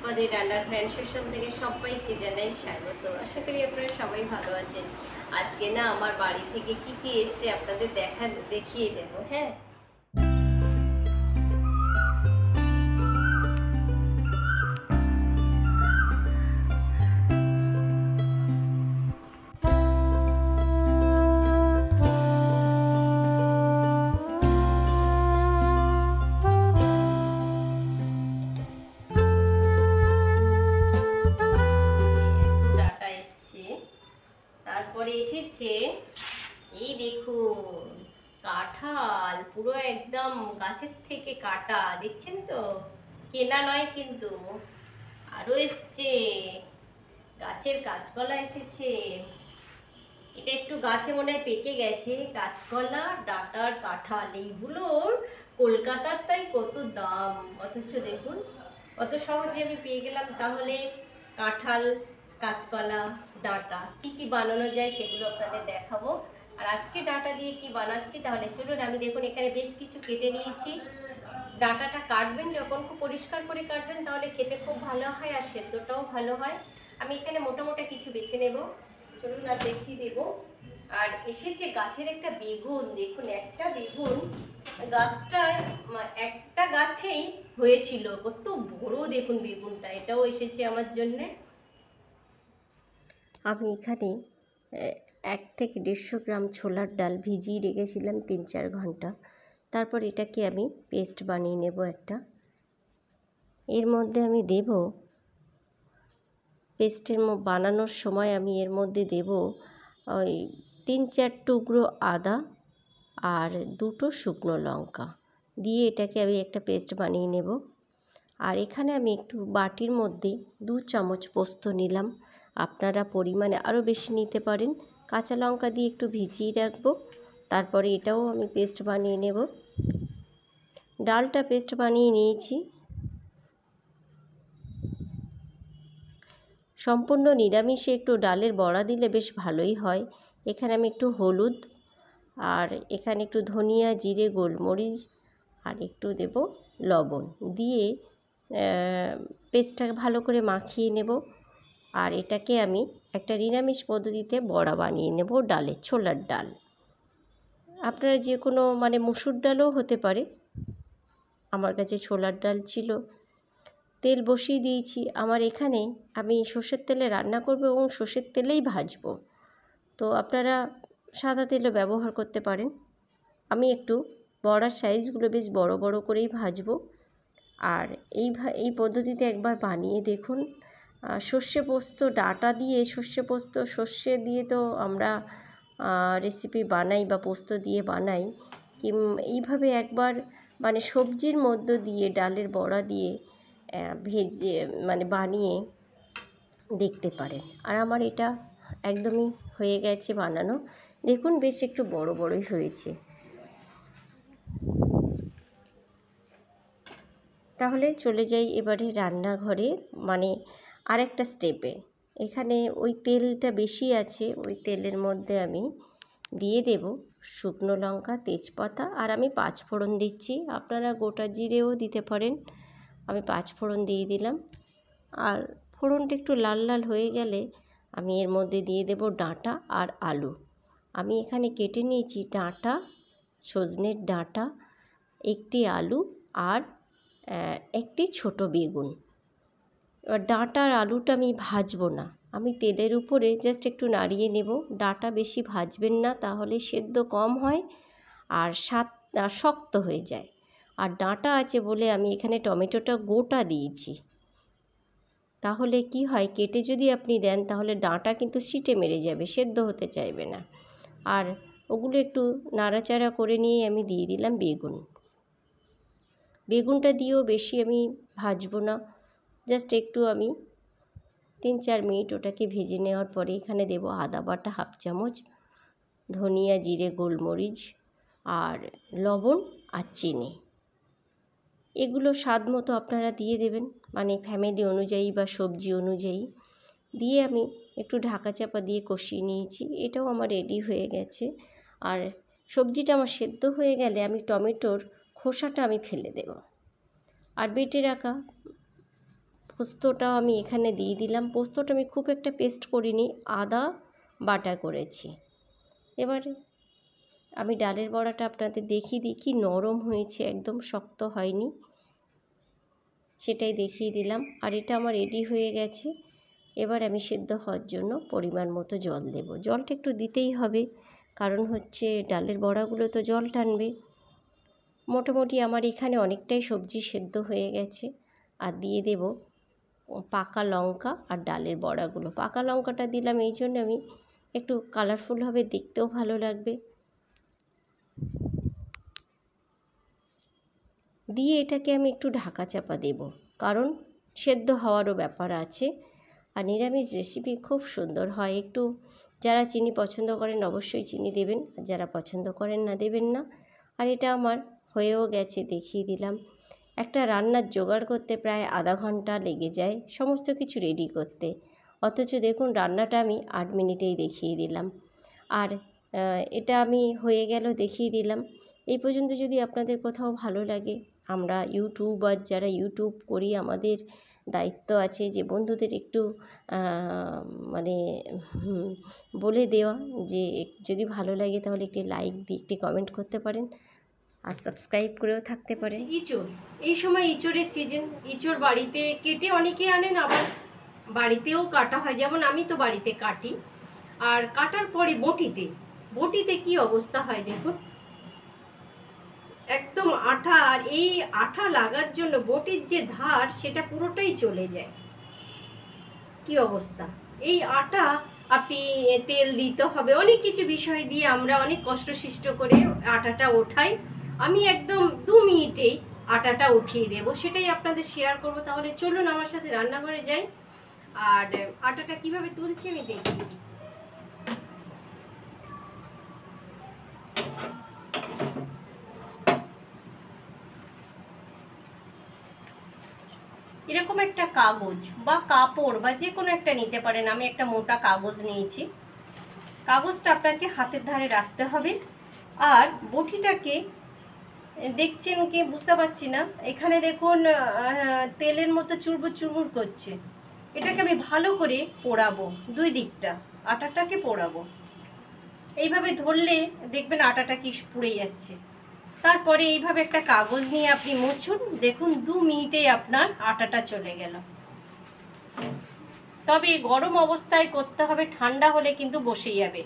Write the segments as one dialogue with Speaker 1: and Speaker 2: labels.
Speaker 1: আমাদের রান্নার friend social থেকে সবাইকে জানাই স্বাগত। আশা করি আপনারা সবাই ভালো আছেন। আজকে না আমার বাড়ি থেকে কি কি এসছে আপনাদের দেখিয়ে দেবো। হ্যাঁ, ডাটা এসছে, তারপরে এসেছে এই দেখুন কাঁঠাল, পুরো একদম গাছের থেকে কাটা, দেখছেন তো, কেনা নয় কিন্তু। আরো এসছে গাছের কাঁচকলা এসেছে, এটা একটু গাছে মনে হয় পেকে গেছে। কাঁচকলা, ডাঁটার কাঁঠাল, এইগুলোর কলকাতার তাই কত দাম, অথচ দেখুন কত সহজে আমি পেয়ে গেলাম। তাহলে কাঁঠাল, কাঁচকলা, ডাঁটা কি কি বানানো যায় সেগুলো আপনাদের দেখাবো। আর আজকে ডাঁটা দিয়ে কি বানাচ্ছি তাহলে চলুন। আমি দেখুন এখানে বেশ কিছু কেটে নিয়েছি। ডাঁটাটা কাটবেন যখন খুব পরিষ্কার করে কাটবেন, তাহলে খেতে খুব ভালো হয় আর সেদ্ধটাও ভালো হয়। আমি এখানে মোটা মোটা কিছু বেছে নেব, চলুন আর দেখিয়ে দেবো। আর এসেছে গাছের একটা বেগুন, দেখুন একটা বেগুন গাছটায়, একটা গাছেই হয়েছিল, কত বড় দেখুন বেগুনটা, এটাও এসেছে আমার জন্যে। আমি এখানে 1 থেকে 150 গ্রাম ছোলার ডাল ভিজিয়ে রেখেছিলাম 3-4 ঘন্টা। তারপর এটাকে আমি পেস্ট বানিয়ে নেব একটা। এর মধ্যে আমি দেব, পেস্টের বানানোর সময় আমি এর মধ্যে দেব ওই 3-4 টুকরো আদা আর 2টো শুকনো লঙ্কা দিয়ে এটাকে আমি একটা পেস্ট বানিয়ে নেব। আর এখানে আমি একটু বাটির মধ্যে 2 চামচ পোস্ত নিলাম, আপনারা পরিমাণে আরও বেশি নিতে পারেন। কাঁচা লঙ্কা দিয়ে একটু ভিজিয়ে রাখবো, তারপরে এটাও আমি পেস্ট বানিয়ে নেব। ডালটা পেস্ট বানিয়ে নিয়েছি। সম্পূর্ণ নিরামিষে একটু ডালের বড়া দিলে বেশ ভালোই হয়। এখানে আমি একটু হলুদ, আর এখানে একটু ধনিয়া, জিরে, গোলমরিচ আর একটু দেব লবণ দিয়ে পেস্টটাকে ভালো করে মাখিয়ে নেব। আর এটাকে আমি একটা নিরামিষ পদ্ধতিতে বড়া বানিয়ে নেব, ডালের, ছোলার ডাল। আপনারা যে কোনো মুসুর ডালও হতে পারে, আমার কাছে ছোলার ডাল ছিল। তেল বসিয়ে দিয়েছি। আমার এখানে আমি সর্ষের তেলে রান্না করব এবং সর্ষের তেলেই ভাজবো, তো আপনারা সাদা তেলও ব্যবহার করতে পারেন। আমি একটু বড়ার সাইজগুলো বেশ বড় বড় করেই ভাজবো। আর এই পদ্ধতিতে একবার বানিয়ে দেখুন। সর্ষে পোস্ত ডাঁটা দিয়ে, সর্ষে পোস্ত, সর্ষে দিয়ে তো আমরা রেসিপি বানাই বা পোস্ত দিয়ে বানাই, এইভাবে একবার সবজির মধ্য দিয়ে ডালের বড়া দিয়ে ভেজে বানিয়ে দেখতে পারেন। আর আমার এটা একদমই হয়ে গেছে বানানো, দেখুন বেশ একটু বড় বড়ই হয়েছে। তাহলে চলে যাই এবারে রান্নাঘরে, আরেকটা স্টেপে। এখানে ওই তেলটা বেশি আছে, ওই তেলের মধ্যে আমি দিয়ে দেব শুকনো লঙ্কা, তেজপাতা, আর আমি 5 ফোড়ন দিচ্ছি। আপনারা গোটা জিরেও দিতে পারেন, আমি 5 ফোড়ন দিয়ে দিলাম। আর ফোড়নটা একটু লাল লাল হয়ে গেলে আমি এর মধ্যে দিয়ে দেব ডাঁটা আর আলু। আমি এখানে কেটে নিয়েছি ডাঁটা, সজনের ডাঁটা, একটি আলু আর একটি ছোট বেগুন। এবার ডাঁটা আর আলুটা আমি ভাজবো না, আমি তেলের উপরে জাস্ট একটু নাড়িয়ে নেব। ডাঁটা বেশি ভাজবেন না, তাহলে সেদ্ধ কম হয় আর স্বাদ শক্ত হয়ে যায়। আর ডাঁটা আছে বলে আমি এখানে টমেটোটা গোটা দিয়েছি, তাহলে কি হয়, কেটে যদি আপনি দেন তাহলে ডাঁটা কিন্তু সিটে মেরে যাবে, সেদ্ধ হতে চাইবে না। আর ওগুলো একটু নাড়াচাড়া করে নিয়ে আমি দিয়ে দিলাম বেগুন। বেগুনটা দিয়েও বেশি আমি ভাজবো না, জাস্ট একটু আমি 3-4 মিনিট ওটাকে ভেজে নেওয়ার পরে এখানে দেব আদা বাটা 1/2 চামচ, ধনিয়া, জিরে, গোলমরিচ আর লবণ আর চিনি। এগুলো স্বাদ মতো আপনারা দিয়ে দেবেন, ফ্যামিলি অনুযায়ী বা সবজি অনুযায়ী। দিয়ে আমি একটু ঢাকা চাপা দিয়ে কষিয়ে নিয়েছি। এটাও আমার রেডি হয়ে গেছে। আর সবজিটা আমার সেদ্ধ হয়ে গেলে আমি টমেটোর খোসাটা আমি ফেলে দেব। আর বেটে রাখা পোস্তটা আমি এখানে দিয়ে দিলাম। পোস্তটা আমি খুব একটা পেস্ট করিনি, আদা বাটা করেছি। এবারে আমি ডালের বড়াটা আপনাদের দেখিয়ে দিই, কি নরম হয়েছে, একদম শক্ত হয়নি, সেটাই দেখিয়ে দিলাম। আর এটা আমার রেডি হয়ে গেছে। এবার আমি সেদ্ধ হওয়ার জন্য পরিমাণ মতো জল দেব। জলটা একটু দিতেই হবে, কারণ হচ্ছে ডালের বড়াগুলো তো জল টানবে। মোটামুটি আমার এখানে অনেকটাই সবজি সেদ্ধ হয়ে গেছে। আর দিয়ে দেব পাকা লঙ্কা আর ডালের বড়াগুলো। পাকা লঙ্কাটা দিলাম এই জন্য আমি, একটু কালারফুল হবে, দেখতেও ভালো লাগবে। দিয়ে এটাকে আমি একটু ঢাকা চাপা দেব, কারণ সেদ্ধ হওয়ারও ব্যাপার আছে। আর নিরামিষ রেসিপি খুব সুন্দর হয়। একটু যারা চিনি পছন্দ করেন অবশ্যই চিনি দেবেন, যারা পছন্দ করেন না দেবেন না। আর এটা আমার হয়েও গেছে, দেখিয়ে দিলাম। একটা রান্নার জোগাড় করতে প্রায় আধা ঘন্টা লেগে যায় সমস্ত কিছু রেডি করতে, অথচ দেখুন রান্নাটা আমি 8 মিনিটেই দেখিয়ে দিলাম। আর এটা আমি হয়ে গেল দেখিয়ে দিলাম। এই পর্যন্ত যদি আপনাদের কোথাও ভালো লাগে, আমরা ইউটিউবার যারা ইউটিউব করি, আমাদের দায়িত্ব আছে যে বন্ধুদের একটু মানে বলে দেওয়া যে যদি ভালো লাগে তাহলে একটি লাইক দিয়ে একটি কমেন্ট করতে পারেন, আর সাবস্ক্রাইব করেও থাকতে পারেন। ইঁচড়, এই সময় ইঁচড়ের সিজন। ইঁচড় বাড়িতে কেটে অনেকে আনেন, আবার বাড়িতেও কাটা হয়, যেমন আমি তো বাড়িতে কাটি। আর কাটার পরে বটিতে কি অবস্থা হয় দেখুন, একদম আঠা। আর এই আঠা লাগার জন্য বটির যে ধার সেটা পুরোটাই চলে যায়। কি অবস্থা! এই আটা আপনি তেল দিতে হবে, অনেক কিছু বিষয় দিয়ে আমরা অনেক কষ্টসৃষ্ট করে আটাটা ওঠাই। আমি একদম 2 মিনিটে আটাটা উঠিয়ে দেব, সেটাই আপনাদের শেয়ার করব। তাহলে চলুন আমার সাথে রান্নাঘরে যাই, আর আটাটা কিভাবে তুলছি আমি দেখিয়ে দিই। এরকম একটা কাগজ বা কাপড় বা যে কোনো একটা নিতে পারেন। আমি একটা মোটা কাগজ নিয়েছি। কাগজটা আপনাকে হাতের ধারে রাখতে হবে। আর বটিটাকে দেখছেন কি বুঝতে পারছি না, এখানে দেখুন তেলের মতো চুরবুর চুরবুর করছে। এটাকে আমি ভালো করে পোড়াবো, 2 দিকটা আটাটাকে পোড়াবো। এইভাবে ধরলে দেখবেন আটাটা কি পুড়ে যাচ্ছে। তারপরে এইভাবে একটা কাগজ নিয়ে আপনি মুছুন, দেখুন 2 মিনিটেই আপনার আটাটা চলে গেল। তবে গরম অবস্থায় করতে হবে, ঠান্ডা হলে কিন্তু বসে যাবে।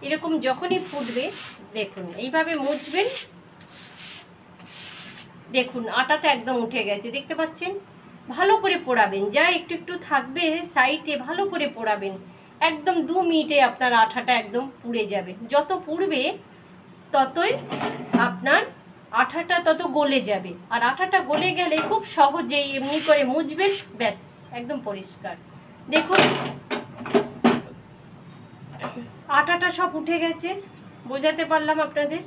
Speaker 1: এরকম যখনই ফুটবে দেখুন এইভাবে মুছবেন, দেখুন আটাটা একদম উঠে গেছে, দেখতে পাচ্ছেন। ভালো করে পোড়াবেন, যা একটু একটু থাকবে সাইডে ভালো করে পোড়াবেন। একদম 2 মিনিটে আপনার আটাটা একদম পুড়ে যাবে। যত পুড়বে ততই আপনার আটাটা তত গলে যাবে। আর আটাটা গলে গেলে খুব সহজেই এমনি করে মুছবেন, ব্যাস একদম পরিষ্কার। দেখুন আটাটা সব উঠে গেছে, বোঝাতে পারলাম আপনাদের।